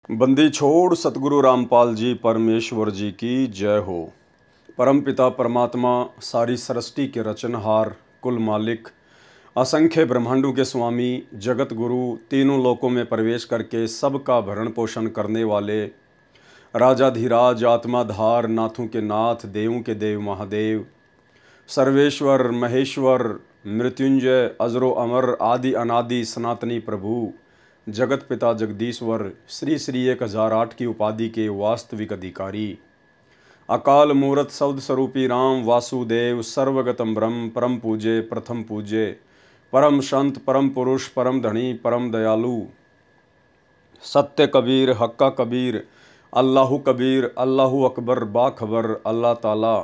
बंदी छोड़ सतगुरु रामपाल जी परमेश्वर जी की जय हो। परमपिता परमात्मा सारी सृष्टि के रचनहार, कुल मालिक, असंख्य ब्रह्मांडों के स्वामी, जगत गुरु, तीनों लोकों में प्रवेश करके सबका भरण पोषण करने वाले राजाधिराज, आत्माधार, नाथों के नाथ, देवों के देव महादेव, सर्वेश्वर महेश्वर, मृत्युंजय, अजरो अमर, आदि अनादि सनातनी प्रभु, जगत पिता जगदीश्वर, श्री श्री 1008 की उपाधि के वास्तविक अधिकारी, अकाल मूर्त शब्द स्वरूपी राम वासुदेव, सर्वगतम ब्रह्म, परम पूज्य, प्रथम पूज्य, परम संत, परम पुरुष, परम धनी, परम दयालु, सत्य कबीर, हक्का कबीर, अल्लाहु कबीर, अल्लाहु अकबर, बाखबर, अल्लाह ताला,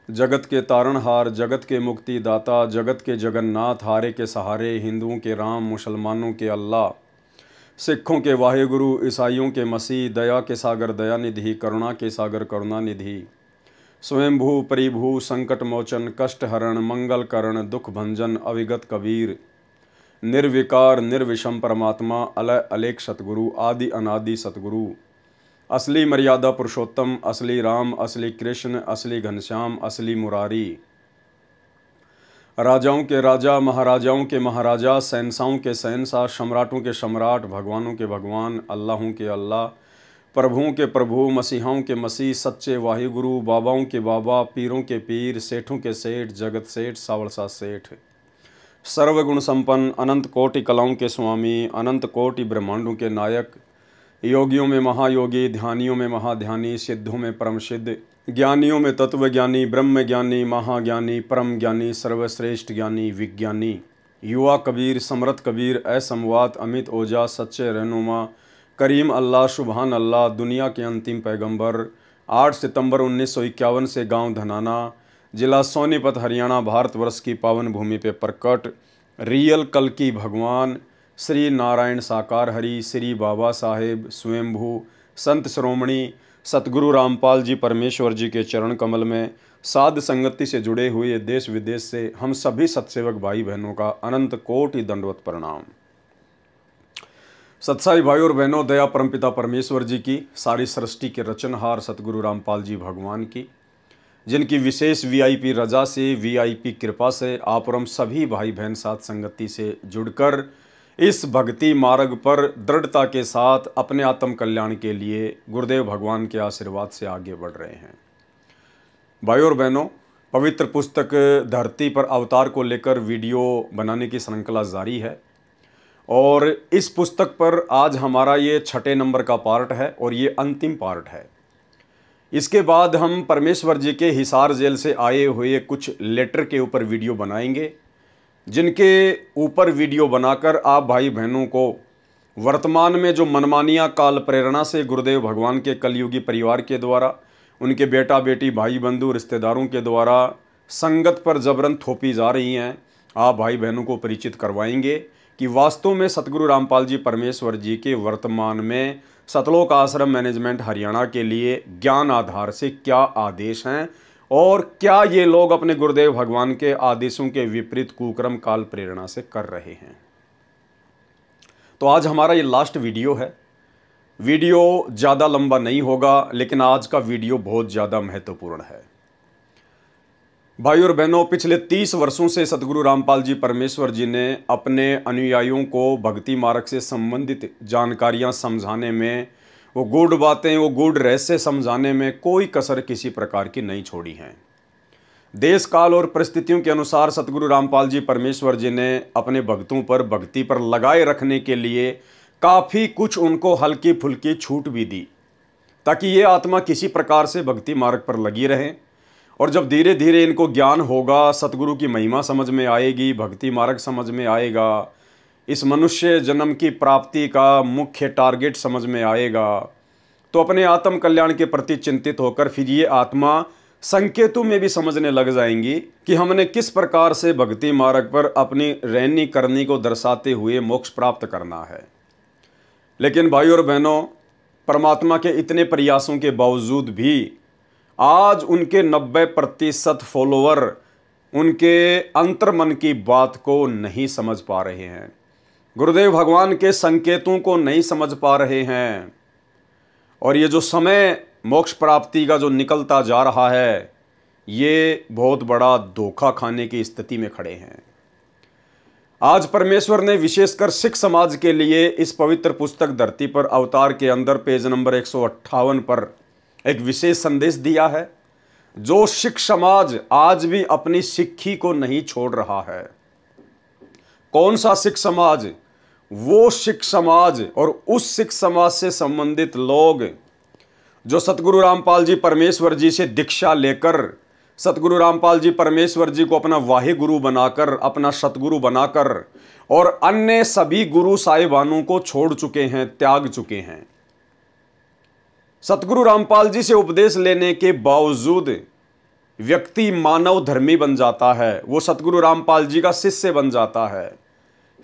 जगत के तारणहार, जगत के मुक्ति दाता, जगत के जगन्नाथ, हारे के सहारे, हिंदुओं के राम, मुसलमानों के अल्लाह, सिखों के वाहेगुरु, ईसाइयों के मसीह, दया के सागर दया निधि, करुणा के सागर करुणा निधि, स्वयंभू परिभू, संकट मोचन, कष्ट हरण, मंगल करण, दुख भंजन, अविगत कबीर, निर्विकार निर्विषम परमात्मा, अलय अलेख सतगुरु, आदि अनादि सतगुरु, असली मर्यादा पुरुषोत्तम, असली राम, असली कृष्ण, असली घनश्याम, असली मुरारी, राजाओं के राजा, महाराजाओं के महाराजा, शहंशाहों के शहंशाह, सम्राटों के सम्राट, भगवानों के भगवान, अल्लाहों के अल्लाह, प्रभुओं के प्रभु, मसीहाओं के मसीह, सच्चे वाहिगुरु, बाबाओं के बाबा, पीरों के पीर, सेठों के सेठ, जगत सेठ, सावरसा सेठ, सर्वगुण संपन्न, अनंत कोटि कलाओं के स्वामी, अनंत कोटि ब्रह्मांडों के नायक, योगियों में महायोगी, ध्यानियों में महाध्यानी, सिद्धों में परम सिद्ध, ज्ञानियों में तत्वज्ञानी, ब्रह्म ज्ञानी, महाज्ञानी, परम ज्ञानी, सर्वश्रेष्ठ ज्ञानी, विज्ञानी, युवा कबीर, समरथ कबीर, असमवात, अमित ओजा, सच्चे रहनुमा, करीम अल्लाह, सुबहान अल्लाह, दुनिया के अंतिम पैगंबर, 8 सितंबर 1951 से गांव धनाना, जिला सोनीपत, हरियाणा, भारतवर्ष की पावन भूमि पे प्रकट रियल कल की भगवान श्री नारायण साकार हरि, श्री बाबा साहेब स्वयंभू संत श्रोमणी सतगुरु रामपाल जी परमेश्वर जी के चरण कमल में साध संगति से जुड़े हुए देश विदेश से हम सभी सत्सेवक भाई बहनों का अनंत कोटि दंडवत प्रणाम। सत्साई भाई और बहनों, दया परमपिता परमेश्वर जी की, सारी सृष्टि के रचनहार सतगुरु रामपाल जी भगवान की, जिनकी विशेष वीआईपी रजा से, वीआईपी कृपा से आप और हम सभी भाई बहन साथ संगति से जुड़कर इस भक्ति मार्ग पर दृढ़ता के साथ अपने आत्म कल्याण के लिए गुरुदेव भगवान के आशीर्वाद से आगे बढ़ रहे हैं। भाई और बहनों, पवित्र पुस्तक धरती पर अवतार को लेकर वीडियो बनाने की श्रृंखला जारी है और इस पुस्तक पर आज हमारा ये 6 नंबर का पार्ट है और ये अंतिम पार्ट है। इसके बाद हम परमेश्वर जी के हिसार जेल से आए हुए कुछ लेटर के ऊपर वीडियो बनाएंगे, जिनके ऊपर वीडियो बनाकर आप भाई बहनों को वर्तमान में जो मनमानियाँ काल प्रेरणा से गुरुदेव भगवान के कलयुगी परिवार के द्वारा, उनके बेटा बेटी, भाई बंधु, रिश्तेदारों के द्वारा संगत पर जबरन थोपी जा रही हैं, आप भाई बहनों को परिचित करवाएंगे कि वास्तव में सतगुरु रामपाल जी परमेश्वर जी के वर्तमान में सतलोक आश्रम मैनेजमेंट हरियाणा के लिए ज्ञान आधार से क्या आदेश हैं और क्या ये लोग अपने गुरुदेव भगवान के आदेशों के विपरीत कुक्रम काल प्रेरणा से कर रहे हैं। तो आज हमारा ये लास्ट वीडियो है। वीडियो ज़्यादा लंबा नहीं होगा, लेकिन आज का वीडियो बहुत ज़्यादा महत्वपूर्ण है। भाई और बहनों, पिछले 30 वर्षों से सतगुरु रामपाल जी परमेश्वर जी ने अपने अनुयायियों को भक्ति मार्ग से संबंधित जानकारियां समझाने में, वो गूढ़ बातें, वो गूढ़ रहस्य समझाने में कोई कसर किसी प्रकार की नहीं छोड़ी हैं। देश काल और परिस्थितियों के अनुसार सतगुरु रामपाल जी परमेश्वर जी ने अपने भक्तों पर भक्ति पर लगाए रखने के लिए काफ़ी कुछ उनको हल्की फुल्की छूट भी दी, ताकि ये आत्मा किसी प्रकार से भक्ति मार्ग पर लगी रहे। और जब धीरे धीरे इनको ज्ञान होगा, सतगुरु की महिमा समझ में आएगी, भक्ति मार्ग समझ में आएगा, इस मनुष्य जन्म की प्राप्ति का मुख्य टारगेट समझ में आएगा, तो अपने आत्म कल्याण के प्रति चिंतित होकर फिर ये आत्मा संकेतों में भी समझने लग जाएंगी कि हमने किस प्रकार से भक्ति मार्ग पर अपनी रहनी करनी को दर्शाते हुए मोक्ष प्राप्त करना है। लेकिन भाई और बहनों, परमात्मा के इतने प्रयासों के बावजूद भी आज उनके 90% फॉलोअर उनके अंतर्मन की बात को नहीं समझ पा रहे हैं, गुरुदेव भगवान के संकेतों को नहीं समझ पा रहे हैं। और ये जो समय मोक्ष प्राप्ति का जो निकलता जा रहा है, ये बहुत बड़ा धोखा खाने की स्थिति में खड़े हैं। आज परमेश्वर ने विशेषकर सिख समाज के लिए इस पवित्र पुस्तक धरती पर अवतार के अंदर पेज नंबर 158 पर एक विशेष संदेश दिया है, जो सिख समाज आज भी अपनी सिक्खी को नहीं छोड़ रहा है। कौन सा सिख समाज? वो सिख समाज और उस सिख समाज से संबंधित लोग जो सतगुरु रामपाल जी परमेश्वर जी से दीक्षा लेकर सतगुरु रामपाल जी परमेश्वर जी को अपना वाहे गुरु बनाकर, अपना सतगुरु बनाकर और अन्य सभी गुरु साहिबानों को छोड़ चुके हैं, त्याग चुके हैं। सतगुरु रामपाल जी से उपदेश लेने के बावजूद व्यक्ति मानव धर्मी बन जाता है, वो सतगुरु रामपाल जी का शिष्य बन जाता है।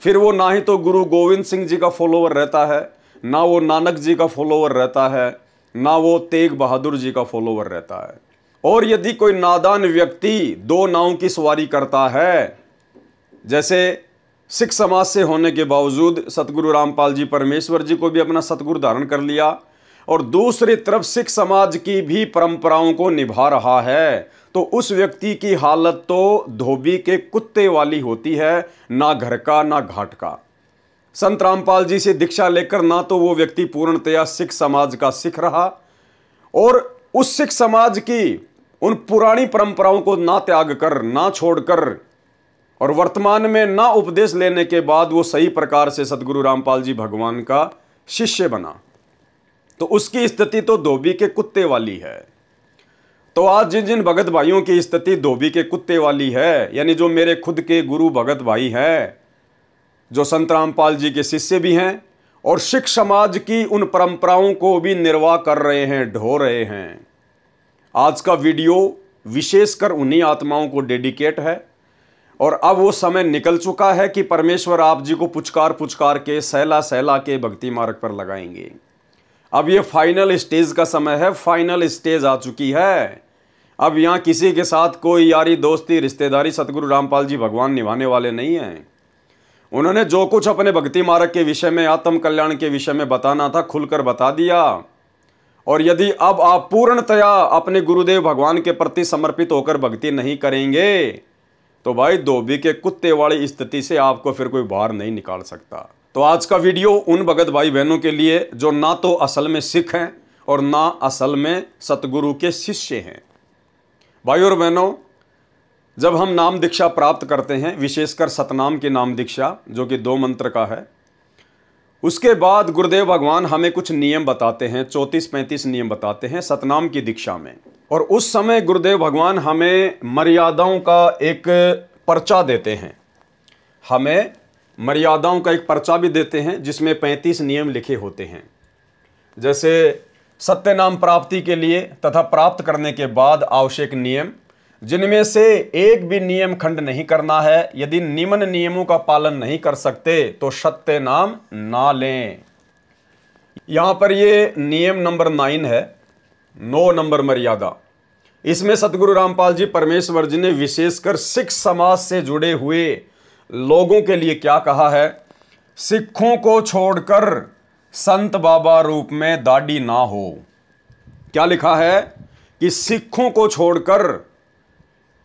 फिर वो ना ही तो गुरु गोविंद सिंह जी का फॉलोवर रहता है, ना वो नानक जी का फॉलोवर रहता है, ना वो तेग बहादुर जी का फॉलोवर रहता है। और यदि कोई नादान व्यक्ति दो नावों की सवारी करता है, जैसे सिख समाज से होने के बावजूद सतगुरु रामपाल जी परमेश्वर जी को भी अपना सतगुरु धारण कर लिया और दूसरी तरफ सिख समाज की भी परंपराओं को निभा रहा है, तो उस व्यक्ति की हालत तो धोबी के कुत्ते वाली होती है, ना घर का ना घाट का। संत रामपाल जी से दीक्षा लेकर ना तो वो व्यक्ति पूर्णतया सिख समाज का सिख रहा और उस सिख समाज की उन पुरानी परंपराओं को ना त्याग कर, ना छोड़कर और वर्तमान में ना उपदेश लेने के बाद वो सही प्रकार से सतगुरु रामपाल जी भगवान का शिष्य बना, तो उसकी स्थिति तो धोबी के कुत्ते वाली है। तो आज जिन जिन भगत भाइयों की स्थिति धोबी के कुत्ते वाली है, यानी जो मेरे खुद के गुरु भगत भाई हैं, जो संत रामपाल जी के शिष्य भी हैं और सिख समाज की उन परंपराओं को भी निर्वाह कर रहे हैं, ढो रहे हैं, आज का वीडियो विशेषकर उन्हीं आत्माओं को डेडिकेट है। और अब वो समय निकल चुका है कि परमेश्वर आप जी को पुचकार पुचकार के सहला सहला के भक्ति मार्ग पर लगाएंगे। अब ये फाइनल स्टेज का समय है, फाइनल स्टेज आ चुकी है। अब यहाँ किसी के साथ कोई यारी दोस्ती रिश्तेदारी सतगुरु रामपाल जी भगवान निभाने वाले नहीं हैं। उन्होंने जो कुछ अपने भक्ति मार्ग के विषय में, आत्म कल्याण के विषय में बताना था, खुलकर बता दिया। और यदि अब आप पूर्णतया अपने गुरुदेव भगवान के प्रति समर्पित होकर भक्ति नहीं करेंगे, तो भाई धोबी के कुत्ते वाली स्थिति से आपको फिर कोई बाहर नहीं निकाल सकता। तो आज का वीडियो उन भगत भाई बहनों के लिए जो ना तो असल में सिख हैं और ना असल में सतगुरु के शिष्य हैं। भाई और बहनों, जब हम नाम दीक्षा प्राप्त करते हैं, विशेषकर सतनाम की नाम दीक्षा जो कि 2 मंत्र का है, उसके बाद गुरुदेव भगवान हमें कुछ नियम बताते हैं, 34-35 नियम बताते हैं सतनाम की दीक्षा में। और उस समय गुरुदेव भगवान हमें मर्यादाओं का एक पर्चा देते हैं, हमें मर्यादाओं का एक पर्चा भी देते हैं जिसमें 35 नियम लिखे होते हैं। जैसे सत्य नाम प्राप्ति के लिए तथा प्राप्त करने के बाद आवश्यक नियम, जिनमें से एक भी नियम खंड नहीं करना है। यदि निम्न नियमों का पालन नहीं कर सकते तो सत्य नाम ना लें। यहां पर ये नियम नंबर 9 है, 9 नंबर मर्यादा। इसमें सतगुरु रामपाल जी परमेश्वर जी ने विशेषकर सिख समाज से जुड़े हुए लोगों के लिए क्या कहा है? सिखों को छोड़कर संत बाबा रूप में दाढ़ी ना हो। क्या लिखा है कि सिखों को छोड़कर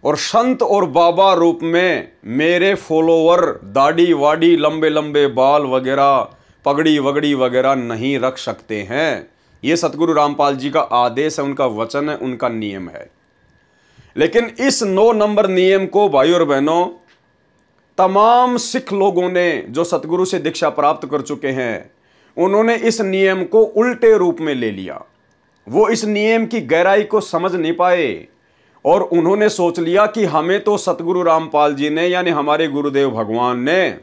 और संत और बाबा रूप में मेरे फॉलोवर दाढ़ी वाड़ी, लंबे लंबे बाल वगैरह, पगड़ी वगड़ी वगैरह नहीं रख सकते हैं। ये सतगुरु रामपाल जी का आदेश है, उनका वचन है, उनका नियम है। लेकिन इस 9 नंबर नियम को भाई और बहनों तमाम सिख लोगों ने जो सतगुरु से दीक्षा प्राप्त कर चुके हैं, उन्होंने इस नियम को उल्टे रूप में ले लिया। वो इस नियम की गहराई को समझ नहीं पाए और उन्होंने सोच लिया कि हमें तो सतगुरु रामपाल जी ने यानी हमारे गुरुदेव भगवान ने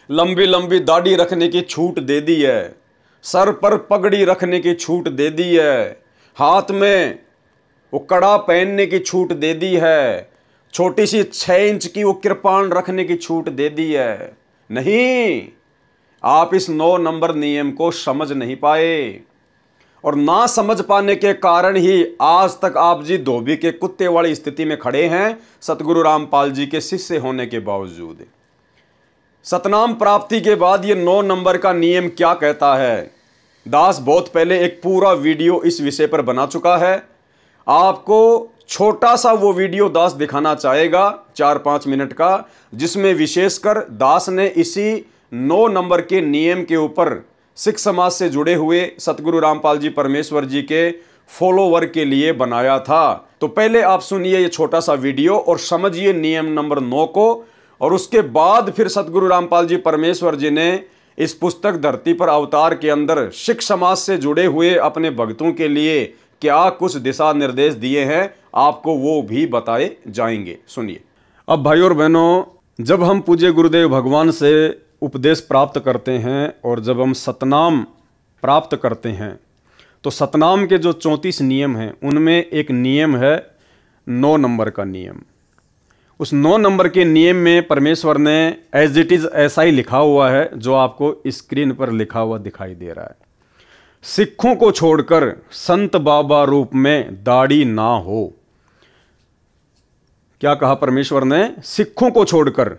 लंबी लंबी दाढ़ी रखने की छूट दे दी है, सर पर पगड़ी रखने की छूट दे दी है, हाथ में वो कड़ा पहनने की छूट दे दी है, छोटी सी 6 इंच की वो कृपाण रखने की छूट दे दी है। नहीं, आप इस 9 नंबर नियम को समझ नहीं पाए और ना समझ पाने के कारण ही आज तक आप जी धोबी के कुत्ते वाली स्थिति में खड़े हैं, सतगुरु रामपाल जी के शिष्य होने के बावजूद। सतनाम प्राप्ति के बाद ये 9 नंबर का नियम क्या कहता है दास बहुत पहले एक पूरा वीडियो इस विषय पर बना चुका है। आपको छोटा सा वो वीडियो दास दिखाना चाहेगा 4-5 मिनट का, जिसमें विशेषकर दास ने इसी 9 नंबर के नियम के ऊपर सिख समाज से जुड़े हुए सतगुरु रामपाल जी परमेश्वर जी के फॉलोवर के लिए बनाया था। तो पहले आप सुनिए ये छोटा सा वीडियो और समझिए नियम नंबर 9 को, और उसके बाद फिर सतगुरु रामपाल जी परमेश्वर जी ने इस पुस्तक धरती पर अवतार के अंदर सिख समाज से जुड़े हुए अपने भक्तों के लिए क्या कुछ दिशा निर्देश दिए हैं, आपको वो भी बताए जाएंगे। सुनिए। अब भाई और बहनों, जब हम पूज्य गुरुदेव भगवान से उपदेश प्राप्त करते हैं और जब हम सतनाम प्राप्त करते हैं, तो सतनाम के जो 34 नियम हैं उनमें एक नियम है 9 नंबर का नियम। उस 9 नंबर के नियम में परमेश्वर ने एज इट इज़ ऐसा ही लिखा हुआ है जो आपको स्क्रीन पर लिखा हुआ दिखाई दे रहा है। सिखों को छोड़कर संत बाबा रूप में दाढ़ी ना हो। क्या कहा परमेश्वर ने? सिखों को छोड़कर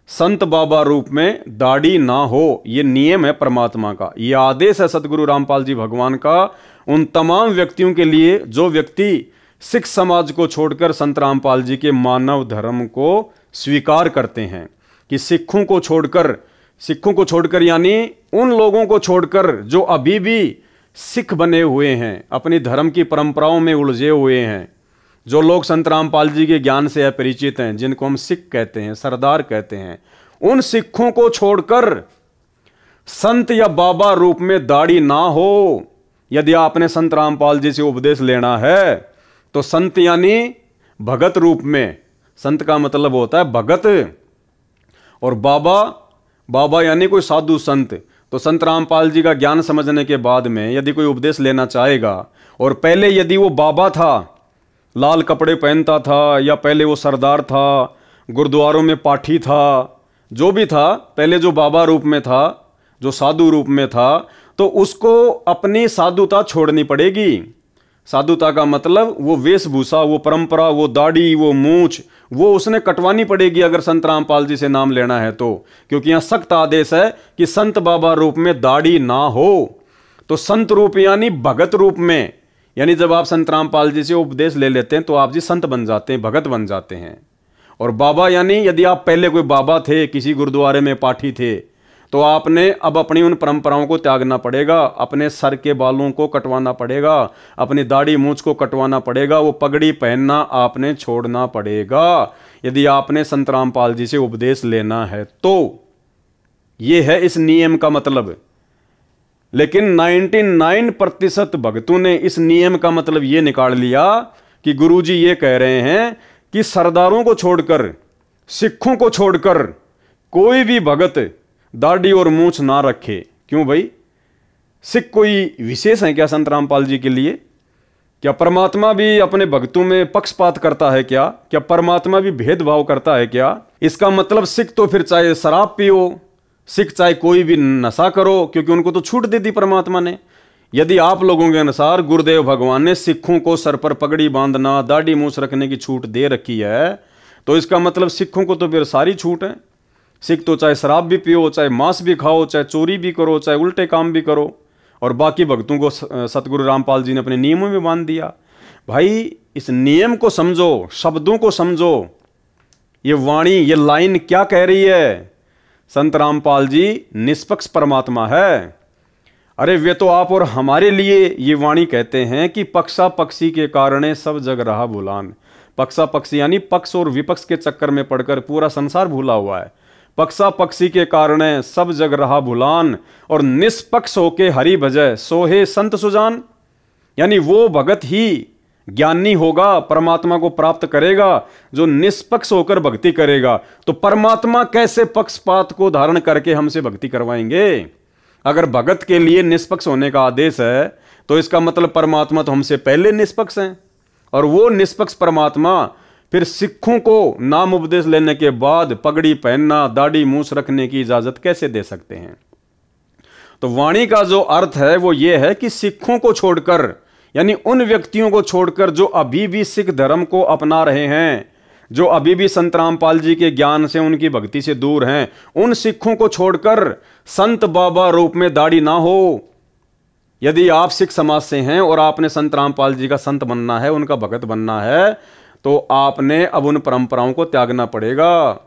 संत बाबा रूप में दाढ़ी ना हो। ये नियम है परमात्मा का, ये आदेश है सतगुरु रामपाल जी भगवान का उन तमाम व्यक्तियों के लिए जो व्यक्ति सिख समाज को छोड़कर संत रामपाल जी के मानव धर्म को स्वीकार करते हैं। कि सिखों को छोड़कर यानी उन लोगों को छोड़कर जो अभी भी सिख बने हुए हैं, अपनी धर्म की परंपराओं में उलझे हुए हैं, जो लोग संत रामपाल जी के ज्ञान से अपरिचित हैं, जिनको हम सिख कहते हैं, सरदार कहते हैं, उन सिखों को छोड़कर संत या बाबा रूप में दाढ़ी ना हो। यदि आपने संत रामपाल जी से उपदेश लेना है तो संत यानी भगत रूप में, संत का मतलब होता है भगत, और बाबा यानी कोई साधु संत। तो संत रामपाल जी का ज्ञान समझने के बाद में यदि कोई उपदेश लेना चाहेगा और पहले यदि वो बाबा था, लाल कपड़े पहनता था, या पहले वो सरदार था, गुरुद्वारों में पाठी था, जो भी था, पहले जो बाबा रूप में था, जो साधु रूप में था, तो उसको अपनी साधुता छोड़नी पड़ेगी। साधुता का मतलब वो वेशभूषा, वो परंपरा, वो दाढ़ी, वो मूछ, वो उसने कटवानी पड़ेगी अगर संत रामपाल जी से नाम लेना है तो। क्योंकि यहाँ सख्त आदेश है कि संत बाबा रूप में दाढ़ी ना हो। तो संत रूप यानी भगत रूप में, यानी जब आप संत रामपाल जी से उपदेश ले लेते हैं तो आप जी संत बन जाते हैं, भगत बन जाते हैं। और बाबा यानी यदि आप पहले कोई बाबा थे, किसी गुरुद्वारे में पाठी थे, तो आपने अब अपनी उन परंपराओं को त्यागना पड़ेगा, अपने सर के बालों को कटवाना पड़ेगा, अपनी दाढ़ी मूंछ को कटवाना पड़ेगा, वो पगड़ी पहनना आपने छोड़ना पड़ेगा यदि आपने संत रामपाल जी से उपदेश लेना है तो। ये है इस नियम का मतलब। लेकिन 99% भक्तों ने इस नियम का मतलब ये निकाल लिया कि गुरुजी ये कह रहे हैं कि सरदारों को छोड़कर, सिखों को छोड़कर कोई भी भगत दाढ़ी और मूछ ना रखे। क्यों भाई? सिख कोई विशेष है क्या संत रामपाल जी के लिए? क्या परमात्मा भी अपने भक्तों में पक्षपात करता है क्या? क्या परमात्मा भी भेदभाव करता है क्या? इसका मतलब सिख तो फिर चाहे शराब पियो, सिख चाहे कोई भी नशा करो, क्योंकि उनको तो छूट दे दी परमात्मा ने। यदि आप लोगों के अनुसार गुरुदेव भगवान ने सिखों को सर पर पगड़ी बांधना, दाढ़ी मूछ रखने की छूट दे रखी है, तो इसका मतलब सिखों को तो फिर सारी छूट है। सिख तो चाहे शराब भी पियो, चाहे मांस भी खाओ, चाहे चोरी भी करो, चाहे उल्टे काम भी करो, और बाकी भक्तों को सतगुरु रामपाल जी ने अपने नियमों में बांध दिया। भाई इस नियम को समझो, शब्दों को समझो, ये वाणी, ये लाइन क्या कह रही है? संत रामपाल जी निष्पक्ष परमात्मा है। अरे वे तो आप और हमारे लिए ये वाणी कहते हैं कि पक्षा पक्षी के कारणे सब जग रहा भूलान। पक्षा पक्षी यानी पक्ष और विपक्ष के चक्कर में पड़कर पूरा संसार भूला हुआ है। पक्षा पक्षी के कारणे सब जग रहा भूलान, और निष्पक्ष होके हरि भजय सोहे संत सुजान। यानी वो भगत ही ज्ञानी होगा, परमात्मा को प्राप्त करेगा जो निष्पक्ष होकर भक्ति करेगा। तो परमात्मा कैसे पक्षपात को धारण करके हमसे भक्ति करवाएंगे? अगर भगत के लिए निष्पक्ष होने का आदेश है तो इसका मतलब परमात्मा तो हमसे पहले निष्पक्ष हैं, और वो निष्पक्ष परमात्मा फिर सिखों को नाम उपदेश लेने के बाद पगड़ी पहनना, दाढ़ी मूछ रखने की इजाजत कैसे दे सकते हैं? तो वाणी का जो अर्थ है वो ये है कि सिखों को छोड़कर, यानी उन व्यक्तियों को छोड़कर जो अभी भी सिख धर्म को अपना रहे हैं, जो अभी भी संत रामपाल जी के ज्ञान से, उनकी भक्ति से दूर हैं, उन सिखों को छोड़कर संत बाबा रूप में दाढ़ी ना हो। यदि आप सिख समाज से हैं और आपने संत रामपाल जी का संत बनना है, उनका भगत बनना है, तो आपने अब उन परंपराओं को त्यागना पड़ेगा।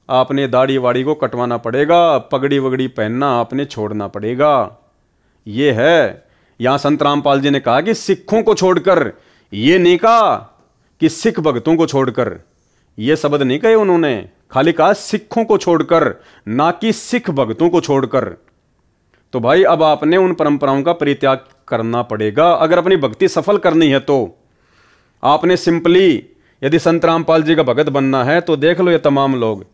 आपने दाढ़ी वाड़ी को कटवाना पड़ेगा, पगड़ी वगड़ी पहनना आपने छोड़ना पड़ेगा। ये है, यहाँ संत रामपाल जी ने कहा कि सिखों को छोड़कर, ये नहीं कहा कि सिख भक्तों को छोड़कर, ये शब्द नहीं कहे उन्होंने, खाली कहा सिखों को छोड़कर, ना कि सिख भक्तों को छोड़कर। तो भाई अब आपने उन परंपराओं का परित्याग करना पड़ेगा अगर अपनी भक्ति सफल करनी है। तो आपने सिंपली यदि संत रामपाल जी का भगत बनना है तो देख लो ये तमाम लोग,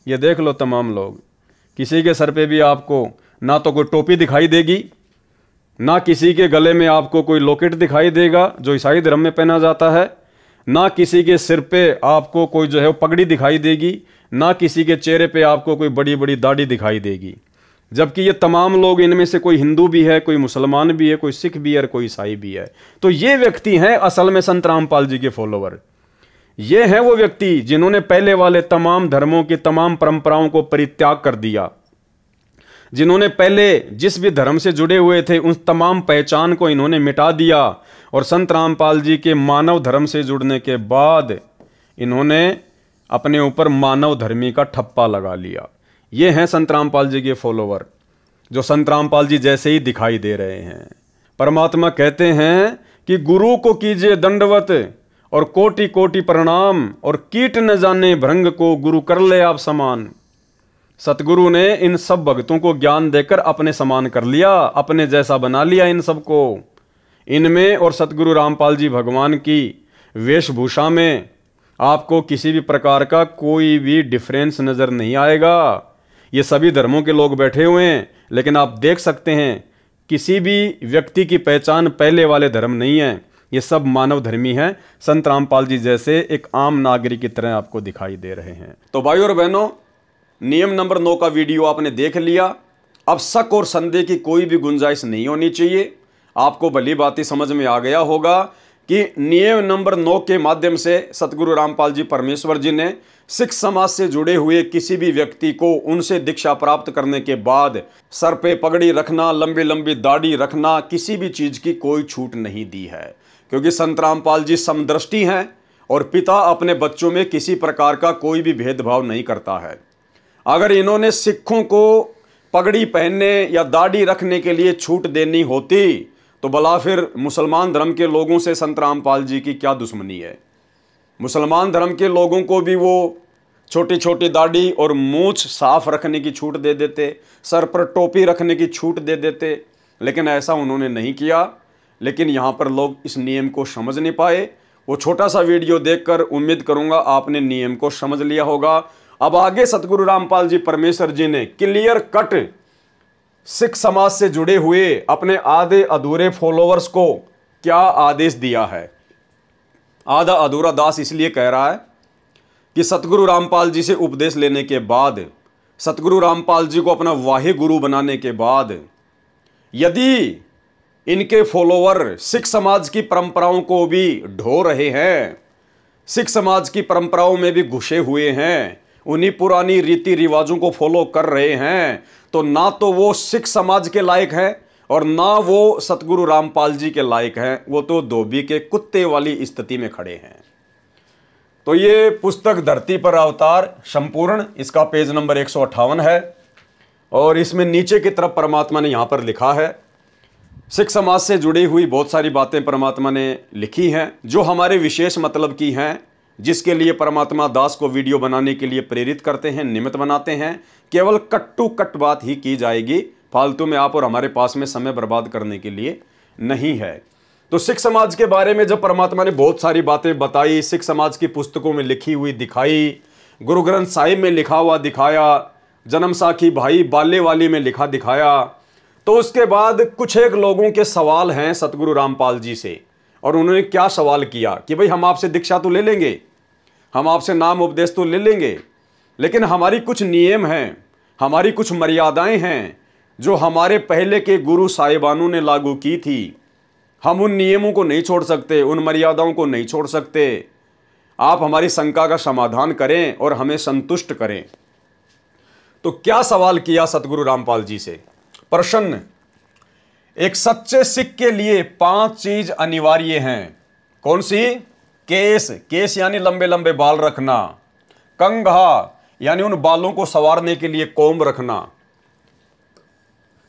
ये देख लो तमाम लोग, किसी के सर पे भी आपको ना तो कोई टोपी दिखाई देगी, ना किसी के गले में आपको कोई लॉकेट दिखाई देगा जो ईसाई धर्म में पहना जाता है, ना किसी के सिर पे आपको कोई जो है वो पगड़ी दिखाई देगी, ना किसी के चेहरे पे आपको कोई बड़ी बड़ी दाढ़ी दिखाई देगी। जबकि ये तमाम लोग, इनमें से कोई हिंदू भी है, कोई मुसलमान भी है, कोई सिख भी है और कोई ईसाई भी है। तो ये व्यक्ति हैं असल में संत रामपाल जी के फॉलोवर। ये हैं वो व्यक्ति जिन्होंने पहले वाले तमाम धर्मों की तमाम परंपराओं को परित्याग कर दिया, जिन्होंने पहले जिस भी धर्म से जुड़े हुए थे उन तमाम पहचान को इन्होंने मिटा दिया, और संत रामपाल जी के मानव धर्म से जुड़ने के बाद इन्होंने अपने ऊपर मानव धर्मी का ठप्पा लगा लिया। ये हैं संत रामपाल जी के फॉलोवर, जो संत रामपाल जी जैसे ही दिखाई दे रहे हैं। परमात्मा कहते हैं कि गुरु को कीजिए दंडवत और कोटि कोटि प्रणाम, और कीट न जाने भृंग को गुरु कर ले आप समान। सतगुरु ने इन सब भक्तों को ज्ञान देकर अपने समान कर लिया, अपने जैसा बना लिया इन सबको। इनमें और सतगुरु रामपाल जी भगवान की वेशभूषा में आपको किसी भी प्रकार का कोई भी डिफरेंस नजर नहीं आएगा। ये सभी धर्मों के लोग बैठे हुए हैं, लेकिन आप देख सकते हैं किसी भी व्यक्ति की पहचान पहले वाले धर्म नहीं है, ये सब मानव धर्मी हैं। संत रामपाल जी जैसे एक आम नागरिक की तरह आपको दिखाई दे रहे हैं। तो भाई और बहनों, नियम नंबर 9 का वीडियो आपने देख लिया। अब शक और संदेह की कोई भी गुंजाइश नहीं होनी चाहिए। आपको भली बात समझ में आ गया होगा कि नियम नंबर 9 के माध्यम से सतगुरु रामपाल जी परमेश्वर जी ने सिख समाज से जुड़े हुए किसी भी व्यक्ति को उनसे दीक्षा प्राप्त करने के बाद सर पे पगड़ी रखना, लंबी लंबी दाढ़ी रखना, किसी भी चीज की कोई छूट नहीं दी है, क्योंकि संत रामपाल जी समदृष्टि हैं और पिता अपने बच्चों में किसी प्रकार का कोई भी भेदभाव नहीं करता है। अगर इन्होंने सिखों को पगड़ी पहनने या दाढ़ी रखने के लिए छूट देनी होती तो भला फिर मुसलमान धर्म के लोगों से संत रामपाल जी की क्या दुश्मनी है। मुसलमान धर्म के लोगों को भी वो छोटी छोटी दाढ़ी और मूछ साफ रखने की छूट दे देते, सर पर टोपी रखने की छूट दे देते, लेकिन ऐसा उन्होंने नहीं किया। लेकिन यहाँ पर लोग इस नियम को समझ नहीं पाए। वो छोटा सा वीडियो देखकर उम्मीद करूँगा आपने नियम को समझ लिया होगा। अब आगे सतगुरु रामपाल जी परमेश्वर जी ने क्लियर कट सिख समाज से जुड़े हुए अपने आधे अधूरे फॉलोअर्स को क्या आदेश दिया है। आधा अधूरा दास इसलिए कह रहा है कि सतगुरु रामपाल जी से उपदेश लेने के बाद, सतगुरु रामपाल जी को अपना वाहे गुरु बनाने के बाद, यदि इनके फॉलोअर सिख समाज की परंपराओं को भी ढो रहे हैं, सिख समाज की परंपराओं में भी घुसे हुए हैं, उन्हीं पुरानी रीति रिवाजों को फॉलो कर रहे हैं, तो ना तो वो सिख समाज के लायक है और ना वो सतगुरु रामपाल जी के लायक हैं। वो तो धोबी के कुत्ते वाली स्थिति में खड़े हैं। तो ये पुस्तक धरती पर अवतार संपूर्ण, इसका पेज नंबर 158 है और इसमें नीचे की तरफ परमात्मा ने यहाँ पर लिखा है, सिख समाज से जुड़ी हुई बहुत सारी बातें परमात्मा ने लिखी हैं जो हमारे विशेष मतलब की हैं, जिसके लिए परमात्मा दास को वीडियो बनाने के लिए प्रेरित करते हैं, निमित्त बनाते हैं। केवल कट टू कट बात ही की जाएगी, फालतू में आप और हमारे पास में समय बर्बाद करने के लिए नहीं है। तो सिख समाज के बारे में जब परमात्मा ने बहुत सारी बातें बताई, सिख समाज की पुस्तकों में लिखी हुई दिखाई, गुरु ग्रंथ साहिब में लिखा हुआ दिखाया, जन्म साखी भाई बाले वाली में लिखा दिखाया, तो उसके बाद कुछ एक लोगों के सवाल हैं सतगुरु रामपाल जी से। और उन्होंने क्या सवाल किया कि भाई हम आपसे दीक्षा तो ले लेंगे, हम आपसे नाम उपदेश तो ले लेंगे, लेकिन हमारी कुछ नियम हैं, हमारी कुछ मर्यादाएं हैं जो हमारे पहले के गुरु साहिबानों ने लागू की थी। हम उन नियमों को नहीं छोड़ सकते, उन मर्यादाओं को नहीं छोड़ सकते। आप हमारी शंका का समाधान करें और हमें संतुष्ट करें। तो क्या सवाल किया सतगुरु रामपाल जी से? प्रश्न, एक सच्चे सिख के लिए 5 चीज अनिवार्य हैं। कौन सी? केस, केस यानी लंबे लंबे बाल रखना। कंघा यानी उन बालों को संवारने के लिए कोम्ब रखना।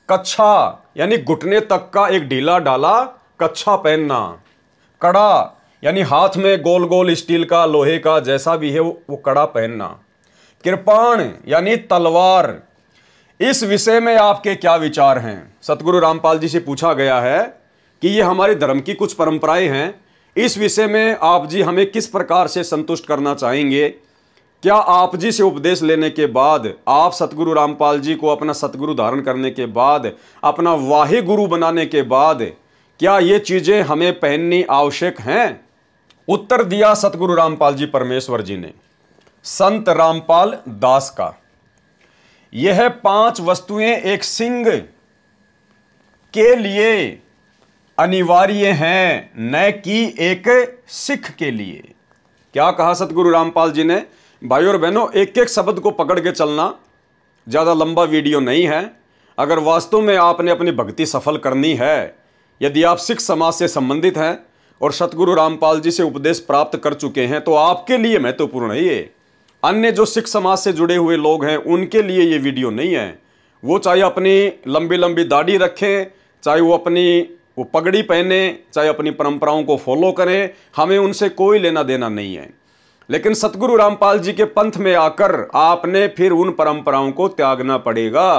कच्छा यानी घुटने तक का एक ढीला ढाला कच्छा पहनना। कड़ा यानी हाथ में गोल गोल स्टील का, लोहे का, जैसा भी है वो कड़ा पहनना। कृपाण यानी तलवार। इस विषय में आपके क्या विचार हैं? सतगुरु रामपाल जी से पूछा गया है कि ये हमारे धर्म की कुछ परंपराएं हैं, इस विषय में आप जी हमें किस प्रकार से संतुष्ट करना चाहेंगे? क्या आप जी से उपदेश लेने के बाद, आप सतगुरु रामपाल जी को अपना सतगुरु धारण करने के बाद, अपना वाहे गुरु बनाने के बाद, क्या ये चीजें हमें पहननी आवश्यक हैं? उत्तर दिया सतगुरु रामपाल जी परमेश्वर जी ने संत रामपाल दास का, यह 5 वस्तुएं एक सिंह के लिए अनिवार्य हैं, न कि एक सिख के लिए। क्या कहा सतगुरु रामपाल जी ने? भाई और बहनों, एक एक शब्द को पकड़ के चलना, ज़्यादा लंबा वीडियो नहीं है। अगर वास्तव में आपने अपनी भक्ति सफल करनी है, यदि आप सिख समाज से संबंधित हैं और सतगुरु रामपाल जी से उपदेश प्राप्त कर चुके हैं, तो आपके लिए महत्वपूर्ण है ये। अन्य जो सिख समाज से जुड़े हुए लोग हैं उनके लिए ये वीडियो नहीं है। वो चाहे अपनी लंबी लंबी दाढ़ी रखें, चाहे वो पगड़ी पहने, चाहे अपनी परंपराओं को फॉलो करें, हमें उनसे कोई लेना देना नहीं है। लेकिन सतगुरु रामपाल जी के पंथ में आकर आपने फिर उन परंपराओं को त्यागना पड़ेगा,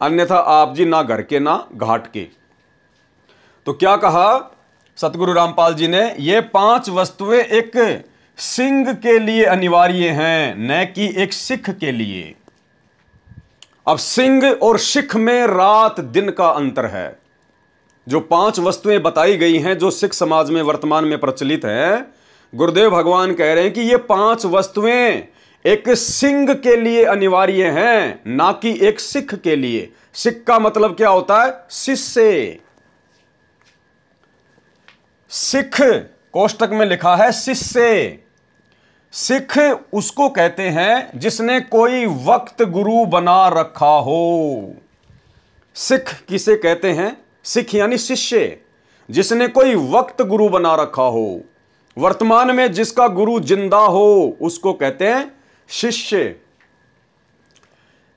अन्यथा आप जी ना घर के ना घाट के। तो क्या कहा सतगुरु रामपाल जी ने? ये 5 वस्तुएं एक सिंह के लिए अनिवार्य हैं, न कि एक सिख के लिए। अब सिंह और सिख में रात दिन का अंतर है। जो 5 वस्तुएं बताई गई हैं, जो सिख समाज में वर्तमान में प्रचलित है, गुरुदेव भगवान कह रहे हैं कि ये 5 वस्तुएं एक सिंह के लिए अनिवार्य हैं, ना कि एक सिख के लिए। सिख का मतलब क्या होता है? शिष्य। सिख कोष्टक में लिखा है शिष्य। सिख उसको कहते हैं जिसने कोई वक्त गुरु बना रखा हो। सिख किसे कहते हैं? सिख यानी शिष्य, जिसने कोई वक्त गुरु बना रखा हो। वर्तमान में जिसका गुरु जिंदा हो उसको कहते हैं शिष्य।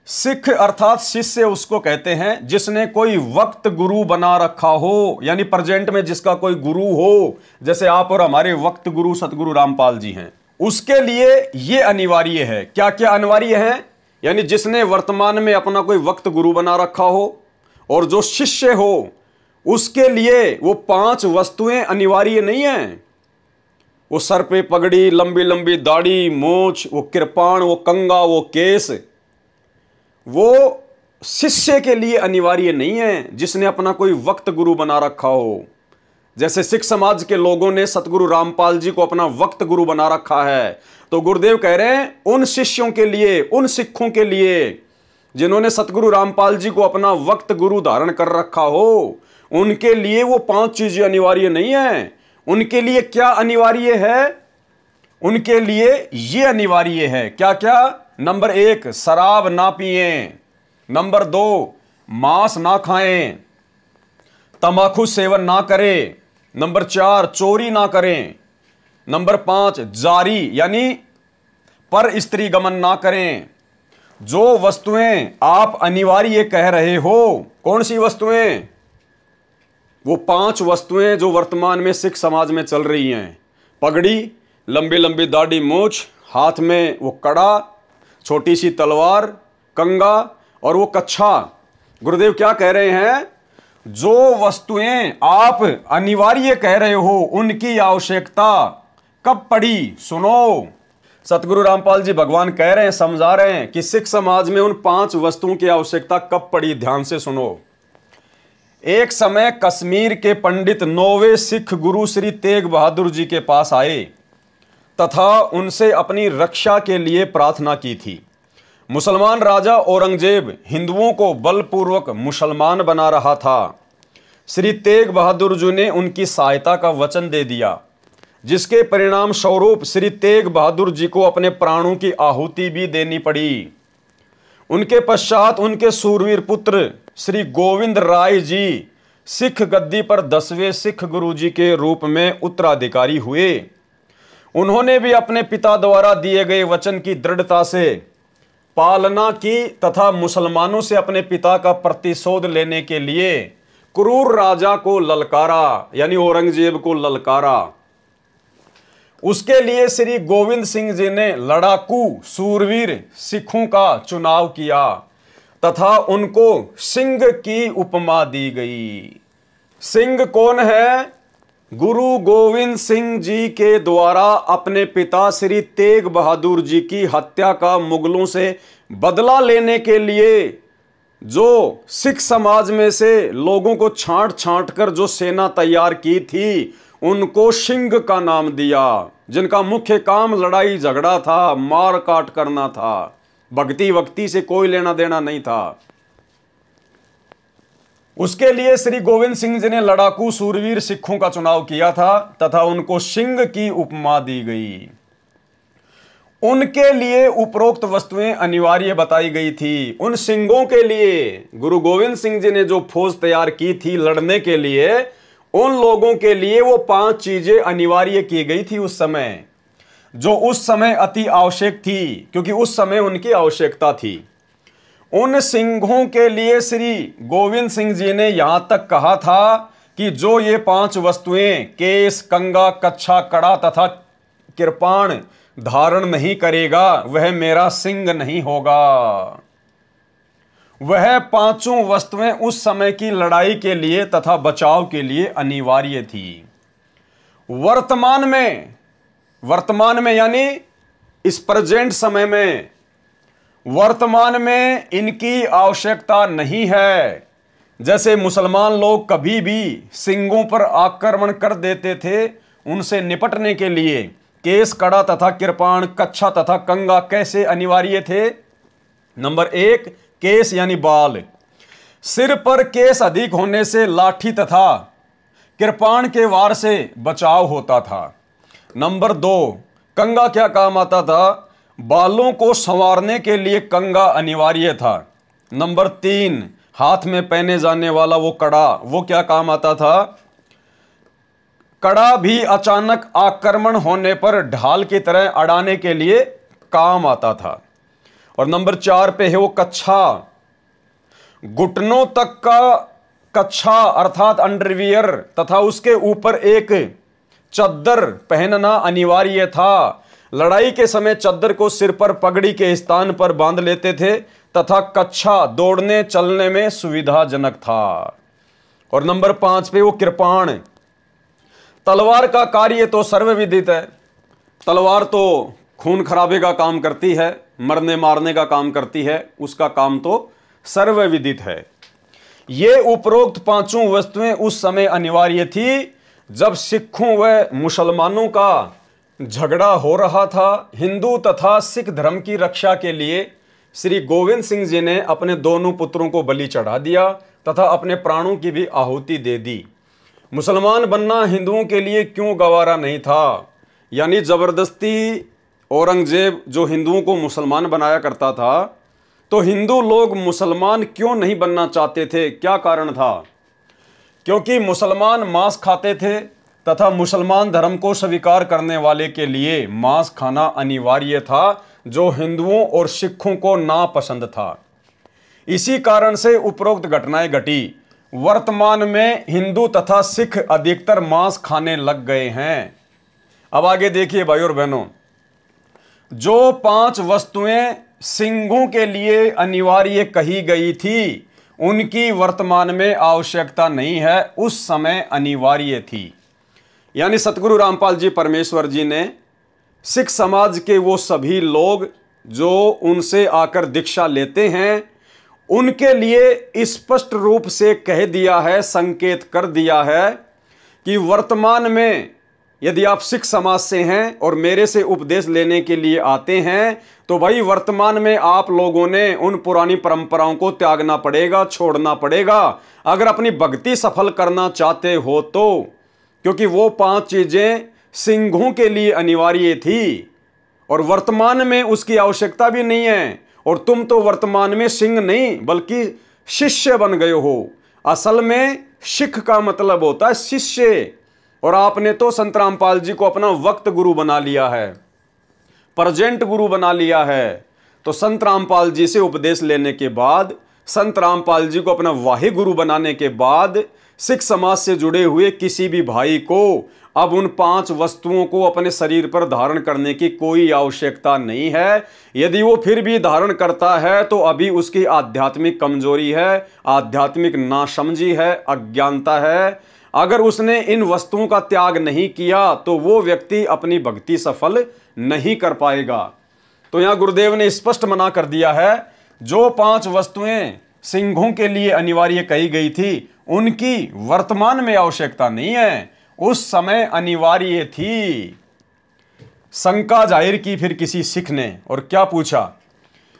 सिख अर्थात शिष्य उसको कहते हैं जिसने कोई वक्त गुरु बना रखा हो, यानी प्रेजेंट में जिसका कोई गुरु हो, जैसे आप और हमारे वक्त गुरु सतगुरु रामपाल जी हैं। उसके लिए यह अनिवार्य है। क्या क्या अनिवार्य है? यानी जिसने वर्तमान में अपना कोई वक्त गुरु बना रखा हो, और जो शिष्य हो उसके लिए वो 5 वस्तुएं अनिवार्य नहीं है। वो सर पे पगड़ी, लंबी लंबी दाढ़ी, मूछ, वो कृपाण, वो कंगा, वो केस, वो शिष्य के लिए अनिवार्य नहीं है जिसने अपना कोई वक्त गुरु बना रखा हो। जैसे सिख समाज के लोगों ने सतगुरु रामपाल जी को अपना वक्त गुरु बना रखा है, तो गुरुदेव कह रहे हैं उन शिष्यों के लिए, उन सिखों के लिए जिन्होंने सतगुरु रामपाल जी को अपना वक्त गुरु धारण कर रखा हो, उनके लिए वो 5 चीजें अनिवार्य नहीं है। उनके लिए क्या अनिवार्य है? उनके लिए ये अनिवार्य है। क्या क्या? नंबर 1, शराब ना पिएं। नंबर 2, मांस ना खाएं, तंबाकू सेवन ना करें। नंबर 4, चोरी ना करें। नंबर 5, जारी यानी पर स्त्री गमन ना करें। जो वस्तुएं आप अनिवार्य कह रहे हो, कौन सी वस्तुएं? वो 5 वस्तुएं जो वर्तमान में सिख समाज में चल रही हैं। पगड़ी, लंबी लंबी दाढ़ी मूछ, हाथ में वो कड़ा, छोटी सी तलवार, कंगा और वो कच्छा। गुरुदेव क्या कह रहे हैं? जो वस्तुएं आप अनिवार्य कह रहे हो उनकी आवश्यकता कब पड़ी? सुनो, सतगुरु रामपाल जी भगवान कह रहे हैं, समझा रहे हैं कि सिख समाज में उन 5 वस्तुओं की आवश्यकता कब पड़ी। ध्यान से सुनो। एक समय कश्मीर के पंडित 9वें सिख गुरु श्री तेग बहादुर जी के पास आए तथा उनसे अपनी रक्षा के लिए प्रार्थना की थी। मुसलमान राजा औरंगजेब हिंदुओं को बलपूर्वक मुसलमान बना रहा था। श्री तेग बहादुर जी ने उनकी सहायता का वचन दे दिया, जिसके परिणाम स्वरूप श्री तेग बहादुर जी को अपने प्राणों की आहुति भी देनी पड़ी। उनके पश्चात उनके सूरवीर पुत्र श्री गोविंद राय जी सिख गद्दी पर 10वें सिख गुरुजी के रूप में उत्तराधिकारी हुए। उन्होंने भी अपने पिता द्वारा दिए गए वचन की दृढ़ता से पालना की तथा मुसलमानों से अपने पिता का प्रतिशोध लेने के लिए क्रूर राजा को ललकारा, यानी औरंगजेब को ललकारा। उसके लिए श्री गोविंद सिंह जी ने लड़ाकू सूरवीर सिखों का चुनाव किया तथा उनको सिंह की उपमा दी गई। सिंह कौन है? गुरु गोविंद सिंह जी के द्वारा अपने पिता श्री तेग बहादुर जी की हत्या का मुगलों से बदला लेने के लिए जो सिख समाज में से लोगों को छांट छांट कर जो सेना तैयार की थी, उनको सिंह का नाम दिया, जिनका मुख्य काम लड़ाई झगड़ा था, मार काट करना था, भक्ति वक्ति से कोई लेना देना नहीं था। उसके लिए श्री गोविंद सिंह जी ने लड़ाकू सूरवीर सिखों का चुनाव किया था तथा उनको सिंह की उपमा दी गई। उनके लिए उपरोक्त वस्तुएं अनिवार्य बताई गई थी। उन सिंहों के लिए गुरु गोविंद सिंह जी ने जो फौज तैयार की थी लड़ने के लिए, उन लोगों के लिए वो 5 चीजें अनिवार्य की गई थी उस समय, जो उस समय अति आवश्यक थी, क्योंकि उस समय उनकी आवश्यकता थी। उन सिंहों के लिए श्री गोविंद सिंह जी ने यहां तक कहा था कि जो ये 5 वस्तुएं केस, कंगा, कच्छा, कड़ा तथा कृपाण धारण नहीं करेगा वह मेरा सिंह नहीं होगा। वह 5 वस्तुएं उस समय की लड़ाई के लिए तथा बचाव के लिए अनिवार्य थी। वर्तमान में यानी इस प्रेजेंट समय में, वर्तमान में इनकी आवश्यकता नहीं है। जैसे मुसलमान लोग कभी भी सिंहों पर आक्रमण कर देते थे, उनसे निपटने के लिए केस, कड़ा तथा कृपाण, कच्छा तथा कंगा कैसे अनिवार्य थे? नंबर 1, केस यानी बाल। सिर पर केस अधिक होने से लाठी तथा कृपाण के वार से बचाव होता था। नंबर 2, कंगा क्या काम आता था? बालों को संवारने के लिए कंगा अनिवार्य था। नंबर 3, हाथ में पहने जाने वाला वो कड़ा, वो क्या काम आता था? कड़ा भी अचानक आक्रमण होने पर ढाल की तरह अड़ाने के लिए काम आता था। और नंबर 4 पे है वो कच्छा। घुटनों तक का कच्छा अर्थात अंडरवियर तथा उसके ऊपर एक चद्दर पहनना अनिवार्य था। लड़ाई के समय चद्दर को सिर पर पगड़ी के स्थान पर बांध लेते थे तथा कच्छा दौड़ने चलने में सुविधाजनक था। और नंबर 5 पे वो कृपाण। तलवार का कार्य तो सर्वविदित है। तलवार तो खून खराबे का काम करती है, मरने मारने का काम करती है, उसका काम तो सर्वविदित है। ये उपरोक्त 5 वस्तुएं उस समय अनिवार्य थी जब सिखों व मुसलमानों का झगड़ा हो रहा था। हिंदू तथा सिख धर्म की रक्षा के लिए श्री गोविंद सिंह जी ने अपने दोनों पुत्रों को बलि चढ़ा दिया तथा अपने प्राणों की भी आहुति दे दी। मुसलमान बनना हिंदुओं के लिए क्यों गवारा नहीं था? यानी जबरदस्ती औरंगजेब जो हिंदुओं को मुसलमान बनाया करता था, तो हिंदू लोग मुसलमान क्यों नहीं बनना चाहते थे? क्या कारण था? क्योंकि मुसलमान मांस खाते थे तथा मुसलमान धर्म को स्वीकार करने वाले के लिए मांस खाना अनिवार्य था, जो हिंदुओं और सिखों को नापसंद था। इसी कारण से उपरोक्त घटनाएं घटी। वर्तमान में हिंदू तथा सिख अधिकतर मांस खाने लग गए हैं। अब आगे देखिए भाई और बहनों, जो 5 वस्तुएं सिंहों के लिए अनिवार्य कही गई थी, उनकी वर्तमान में आवश्यकता नहीं है, उस समय अनिवार्य थी। यानी सतगुरु रामपाल जी परमेश्वर जी ने सिख समाज के वो सभी लोग जो उनसे आकर दीक्षा लेते हैं, उनके लिए स्पष्ट रूप से कह दिया है, संकेत कर दिया है कि वर्तमान में यदि आप सिख समाज से हैं और मेरे से उपदेश लेने के लिए आते हैं, तो भाई वर्तमान में आप लोगों ने उन पुरानी परंपराओं को त्यागना पड़ेगा, छोड़ना पड़ेगा, अगर अपनी भक्ति सफल करना चाहते हो तो। क्योंकि वो 5 चीजें सिंहों के लिए अनिवार्य थी और वर्तमान में उसकी आवश्यकता भी नहीं है। और तुम तो वर्तमान में सिंह नहीं बल्कि शिष्य बन गए हो। असल में सिख का मतलब होता है शिष्य, और आपने तो संत रामपाल जी को अपना वक्त गुरु बना लिया है, प्रेजेंट गुरु बना लिया है। तो संत रामपाल जी से उपदेश लेने के बाद, संत रामपाल जी को अपना वाही गुरु बनाने के बाद, सिख समाज से जुड़े हुए किसी भी भाई को अब उन 5 वस्तुओं को अपने शरीर पर धारण करने की कोई आवश्यकता नहीं है। यदि वो फिर भी धारण करता है तो अभी उसकी आध्यात्मिक कमजोरी है, आध्यात्मिक नासमझी है, अज्ञानता है। अगर उसने इन वस्तुओं का त्याग नहीं किया तो वो व्यक्ति अपनी भक्ति सफल नहीं कर पाएगा। तो यहां गुरुदेव ने स्पष्ट मना कर दिया है, जो 5 वस्तुएं सिंहों के लिए अनिवार्य कही गई थी उनकी वर्तमान में आवश्यकता नहीं है, उस समय अनिवार्य थी। शंका जाहिर की फिर किसी सिख ने और क्या पूछा,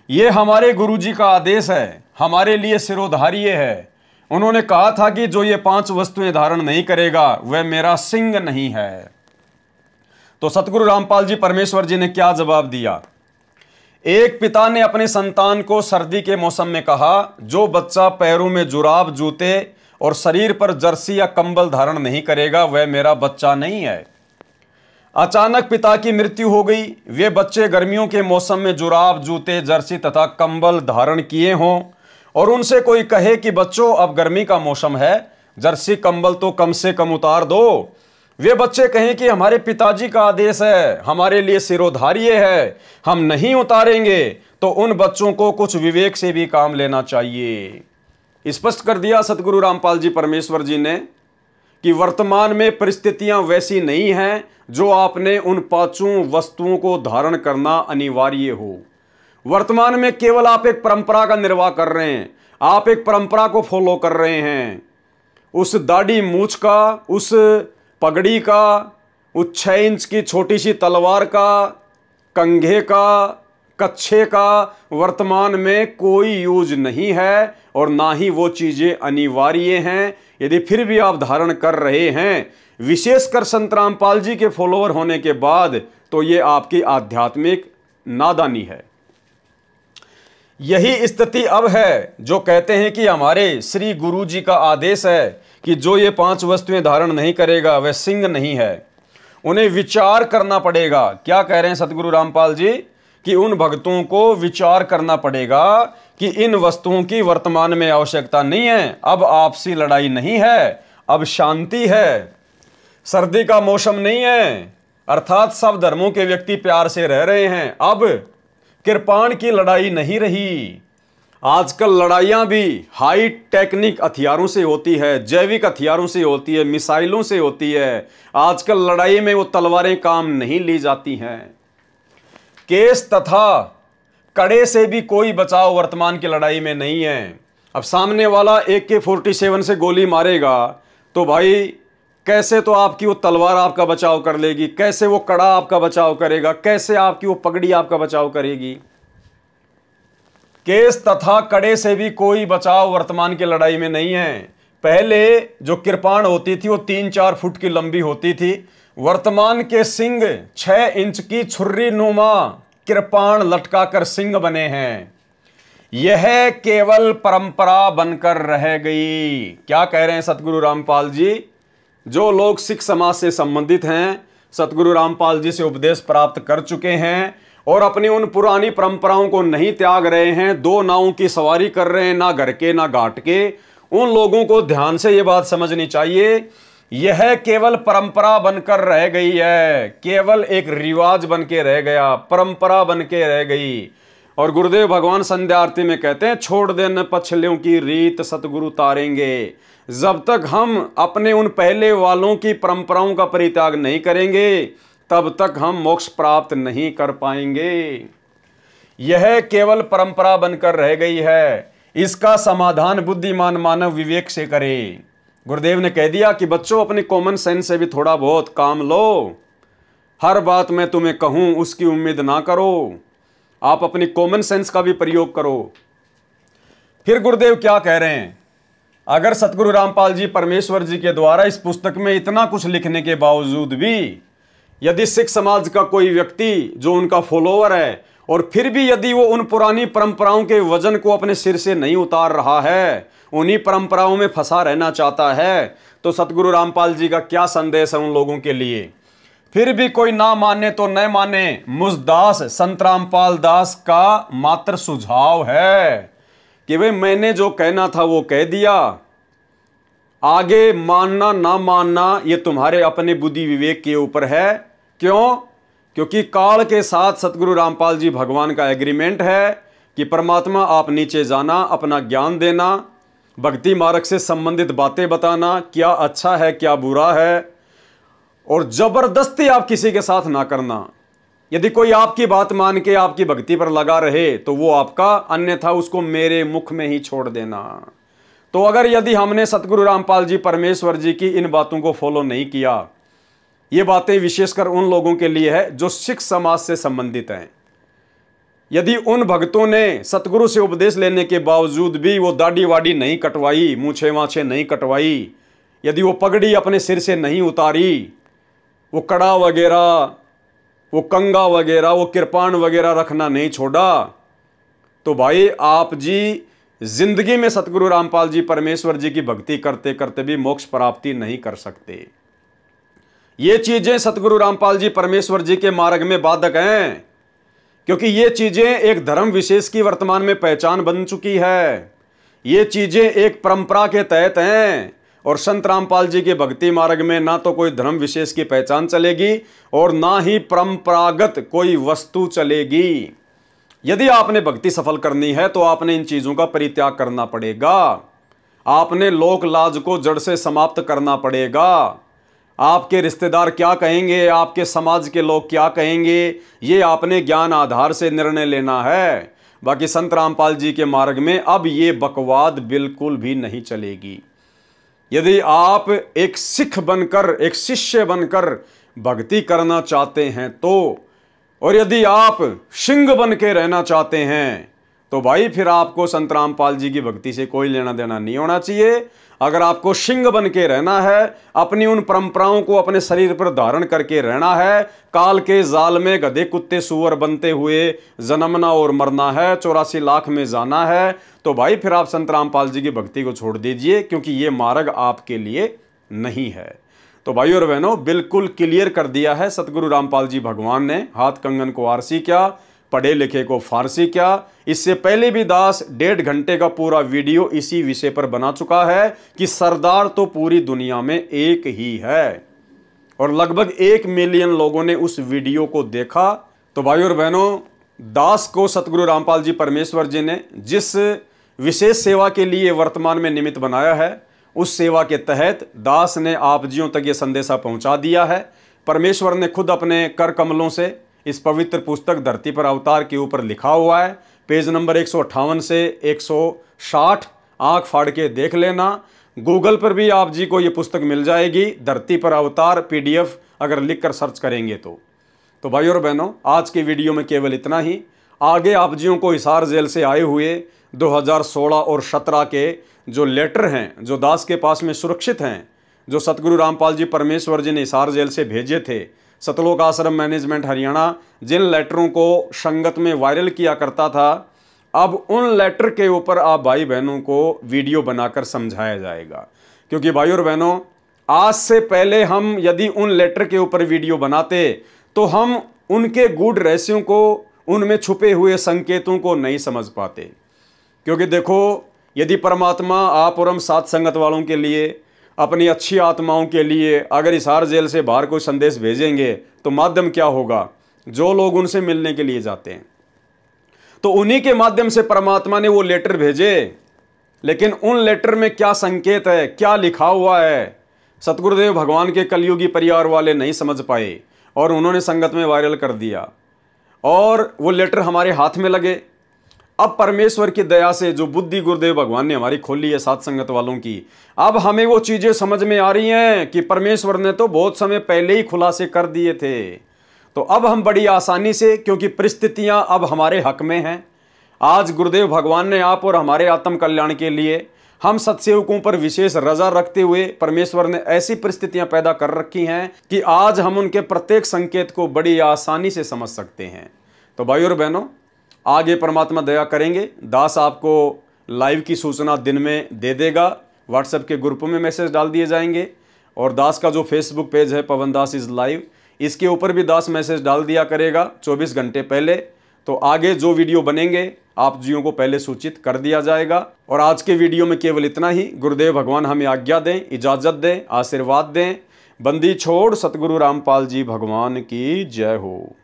ये हमारे गुरुजी का आदेश है, हमारे लिए सिरोधार्य है। उन्होंने कहा था कि जो ये 5 वस्तुएं धारण नहीं करेगा वह मेरा सिंह नहीं है। तो सतगुरु रामपाल जी परमेश्वर जी ने क्या जवाब दिया। एक पिता ने अपने संतान को सर्दी के मौसम में कहा, जो बच्चा पैरों में जुराब, जूते और शरीर पर जर्सी या कंबल धारण नहीं करेगा वह मेरा बच्चा नहीं है। अचानक पिता की मृत्यु हो गई। वे बच्चे गर्मियों के मौसम में जुराब, जूते, जर्सी तथा कंबल धारण किए हों और उनसे कोई कहे कि बच्चों अब गर्मी का मौसम है, जर्सी कंबल तो कम से कम उतार दो। वे बच्चे कहें कि हमारे पिताजी का आदेश है, हमारे लिए सिरोधार्य है, हम नहीं उतारेंगे। तो उन बच्चों को कुछ विवेक से भी काम लेना चाहिए। स्पष्ट कर दिया सतगुरु रामपाल जी परमेश्वर जी ने कि वर्तमान में परिस्थितियां वैसी नहीं हैं जो आपने उन 5 वस्तुओं को धारण करना अनिवार्य हो। वर्तमान में केवल आप एक परंपरा का निर्वाह कर रहे हैं, आप एक परंपरा को फॉलो कर रहे हैं। उस दाढ़ी मूछ का, उस पगड़ी का, उस 6 इंच की छोटी सी तलवार का, कंघे का, कच्छे का वर्तमान में कोई यूज नहीं है और ना ही वो चीजें अनिवार्य हैं। यदि फिर भी आप धारण कर रहे हैं, विशेषकर संत रामपाल जी के फॉलोअर होने के बाद, तो ये आपकी आध्यात्मिक नादानी है। यही स्थिति अब है जो कहते हैं कि हमारे श्री गुरु जी का आदेश है कि जो ये 5 वस्तुएं धारण नहीं करेगा वह सिंह नहीं है। उन्हें विचार करना पड़ेगा। क्या कह रहे हैं सतगुरु रामपाल जी कि उन भक्तों को विचार करना पड़ेगा कि इन वस्तुओं की वर्तमान में आवश्यकता नहीं है। अब आपसी लड़ाई नहीं है, अब शांति है, सर्दी का मौसम नहीं है, अर्थात सब धर्मों के व्यक्ति प्यार से रह रहे हैं। अब कृपाण की लड़ाई नहीं रही। आजकल लड़ाइयां भी हाई टेक्निक हथियारों से होती है, जैविक हथियारों से होती है, मिसाइलों से होती है। आजकल लड़ाई में वो तलवारें काम नहीं ली जाती हैं। केस तथा कड़े से भी कोई बचाव वर्तमान की लड़ाई में नहीं है। अब सामने वाला AK-47 से गोली मारेगा तो भाई कैसे तो आपकी वो तलवार आपका बचाव कर लेगी, कैसे वो कड़ा आपका बचाव करेगा, कैसे आपकी वो पगड़ी आपका बचाव करेगी। केस तथा कड़े से भी कोई बचाव वर्तमान की लड़ाई में नहीं है। पहले जो कृपाण होती थी वो 3-4 फुट की लंबी होती थी। वर्तमान के सिंह 6 इंच की छुर्री नुमा कृपाण लटकाकर सिंह बने हैं। यह केवल परंपरा बनकर रह गई। क्या कह रहे हैं सतगुरु रामपाल जी। जो लोग सिख समाज से संबंधित हैं, सतगुरु रामपाल जी से उपदेश प्राप्त कर चुके हैं और अपनी उन पुरानी परंपराओं को नहीं त्याग रहे हैं, 2 नावों की सवारी कर रहे हैं, ना घर के ना घाट के, उन लोगों को ध्यान से ये बात समझनी चाहिए। यह केवल परंपरा बनकर रह गई है, केवल एक रिवाज बन के रह गया, परंपरा बन के रह गई। और गुरुदेव भगवान संध्या आरती में कहते हैं, छोड़ देना पछलियों की रीत सतगुरु तारेंगे। जब तक हम अपने उन पहले वालों की परंपराओं का परित्याग नहीं करेंगे तब तक हम मोक्ष प्राप्त नहीं कर पाएंगे। यह केवल परंपरा बनकर रह गई है। इसका समाधान बुद्धिमान मानव विवेक से करे। गुरुदेव ने कह दिया कि बच्चों अपनी कॉमन सेंस से भी थोड़ा बहुत काम लो। हर बात मैं तुम्हें कहूं उसकी उम्मीद ना करो, आप अपनी कॉमन सेंस का भी प्रयोग करो। फिर गुरुदेव क्या कह रहे हैं, अगर सतगुरु रामपाल जी परमेश्वर जी के द्वारा इस पुस्तक में इतना कुछ लिखने के बावजूद भी यदि सिख समाज का कोई व्यक्ति जो उनका फॉलोअर है और फिर भी यदि वो उन पुरानी परंपराओं के वजन को अपने सिर से नहीं उतार रहा है, उन्हीं परंपराओं में फंसा रहना चाहता है, तो सतगुरु रामपाल जी का क्या संदेश है उन लोगों के लिए। फिर भी कोई ना माने तो न माने, मुझ दास संत रामपाल दास का मात्र सुझाव है कि भाई मैंने जो कहना था वो कह दिया, आगे मानना ना मानना ये तुम्हारे अपने बुद्धि विवेक के ऊपर है। क्यों? क्योंकि काल के साथ सतगुरु रामपाल जी भगवान का एग्रीमेंट है कि परमात्मा आप नीचे जाना, अपना ज्ञान देना, भक्ति मार्ग से संबंधित बातें बताना, क्या अच्छा है क्या बुरा है, और जबरदस्ती आप किसी के साथ ना करना। यदि कोई आपकी बात मान के आपकी भक्ति पर लगा रहे तो वो आपका, अन्यथा उसको मेरे मुख में ही छोड़ देना। तो अगर यदि हमने सतगुरु रामपाल जी परमेश्वर जी की इन बातों को फॉलो नहीं किया, ये बातें विशेषकर उन लोगों के लिए है जो सिख समाज से संबंधित हैं। यदि उन भक्तों ने सतगुरु से उपदेश लेने के बावजूद भी वो दाढ़ी वाड़ी नहीं कटवाई, मूछे वाछे नहीं कटवाई, यदि वो पगड़ी अपने सिर से नहीं उतारी, वो कड़ा वगैरह, वो कंगा वगैरह, वो कृपाण वगैरह रखना नहीं छोड़ा, तो भाई आप जी जिंदगी में सतगुरु रामपाल जी परमेश्वर जी की भक्ति करते करते भी मोक्ष प्राप्ति नहीं कर सकते। ये चीजें सतगुरु रामपाल जी परमेश्वर जी के मार्ग में बाधक हैं, क्योंकि ये चीजें एक धर्म विशेष की वर्तमान में पहचान बन चुकी है। ये चीजें एक परंपरा के तहत हैं, और संत रामपाल जी के भक्ति मार्ग में ना तो कोई धर्म विशेष की पहचान चलेगी और ना ही परंपरागत कोई वस्तु चलेगी। यदि आपने भक्ति सफल करनी है तो आपने इन चीजों का परित्याग करना पड़ेगा। आपने लोक लाज को जड़ से समाप्त करना पड़ेगा। आपके रिश्तेदार क्या कहेंगे, आपके समाज के लोग क्या कहेंगे, ये आपने ज्ञान आधार से निर्णय लेना है। बाकी संत रामपाल जी के मार्ग में अब ये बकवाद बिल्कुल भी नहीं चलेगी। यदि आप एक सिख बनकर, एक शिष्य बनकर भक्ति करना चाहते हैं तो, और यदि आप सिंह बन के रहना चाहते हैं तो भाई फिर आपको संत रामपाल जी की भक्ति से कोई लेना देना नहीं होना चाहिए। अगर आपको सिंह बन के रहना है, अपनी उन परंपराओं को अपने शरीर पर धारण करके रहना है, काल के जाल में गधे कुत्ते सुअर बनते हुए जन्मना और मरना है, 84 लाख में जाना है, तो भाई फिर आप संत रामपाल जी की भक्ति को छोड़ दीजिए, क्योंकि ये मार्ग आपके लिए नहीं है। तो भाई और बहनों, बिल्कुल क्लियर कर दिया है सतगुरु रामपाल जी भगवान ने। हाथ कंगन को आरसी क्या, पढ़े लिखे को फारसी क्या। इससे पहले भी दास 1.5 घंटे का पूरा वीडियो इसी विषय पर बना चुका है कि सरदार तो पूरी दुनिया में एक ही है, और लगभग 1 मिलियन लोगों ने उस वीडियो को देखा। तो भाई और बहनों, दास को सतगुरु रामपाल जी परमेश्वर जी ने जिस विशेष सेवा के लिए वर्तमान में निमित्त बनाया है, उस सेवा के तहत दास ने आप जियों तक ये संदेशा पहुंचा दिया है। परमेश्वर ने खुद अपने कर कमलों से इस पवित्र पुस्तक धरती पर अवतार के ऊपर लिखा हुआ है। पेज नंबर 158 से 160 आंख फाड़ के देख लेना। गूगल पर भी आप जी को ये पुस्तक मिल जाएगी, धरती पर अवतार PDF अगर लिखकर सर्च करेंगे तो भाई और बहनों, आज के वीडियो में केवल इतना ही। आगे आप जियों को हिसार जेल से आए हुए 2016 और 17 के जो लेटर हैं, जो दास के पास में सुरक्षित हैं, जो सतगुरु रामपाल जी परमेश्वर जी ने हिसार जेल से भेजे थे, सतलोक आश्रम मैनेजमेंट हरियाणा जिन लेटरों को संगत में वायरल किया करता था, अब उन लेटर के ऊपर आप भाई बहनों को वीडियो बनाकर समझाया जाएगा। क्योंकि भाई और बहनों, आज से पहले हम यदि उन लेटर के ऊपर वीडियो बनाते तो हम उनके गूढ़ रहस्यों को, उनमें छुपे हुए संकेतों को नहीं समझ पाते। क्योंकि देखो, यदि परमात्मा आप और हम साथ संगत वालों के लिए, अपनी अच्छी आत्माओं के लिए अगर हिसार जेल से बाहर कोई संदेश भेजेंगे तो माध्यम क्या होगा? जो लोग उनसे मिलने के लिए जाते हैं, तो उन्हीं के माध्यम से परमात्मा ने वो लेटर भेजे। लेकिन उन लेटर में क्या संकेत है, क्या लिखा हुआ है, सतगुरुदेव भगवान के कलयुगी परिवार वाले नहीं समझ पाए और उन्होंने संगत में वायरल कर दिया, और वो लेटर हमारे हाथ में लगे। अब परमेश्वर की दया से जो बुद्धि गुरुदेव भगवान ने हमारी खोली है साथ संगत वालों की, अब हमें वो चीजें समझ में आ रही हैं कि परमेश्वर ने तो बहुत समय पहले ही खुलासे कर दिए थे। तो अब हम बड़ी आसानी से, क्योंकि परिस्थितियां अब हमारे हक में हैं, आज गुरुदेव भगवान ने आप और हमारे आत्म कल्याण के लिए हम सत्सेवकों पर विशेष रजा रखते हुए परमेश्वर ने ऐसी परिस्थितियां पैदा कर रखी हैं कि आज हम उनके प्रत्येक संकेत को बड़ी आसानी से समझ सकते हैं। तो भाई और बहनों, आगे परमात्मा दया करेंगे, दास आपको लाइव की सूचना दिन में दे देगा। व्हाट्सएप के ग्रुप में मैसेज डाल दिए जाएंगे और दास का जो फेसबुक पेज है पवन दास इज़ लाइव, इसके ऊपर भी दास मैसेज डाल दिया करेगा 24 घंटे पहले। तो आगे जो वीडियो बनेंगे आप जियों को पहले सूचित कर दिया जाएगा। और आज के वीडियो में केवल इतना ही। गुरुदेव भगवान हमें आज्ञा दें, इजाज़त दें, आशीर्वाद दें। बंदी छोड़ सतगुरु रामपाल जी भगवान की जय हो।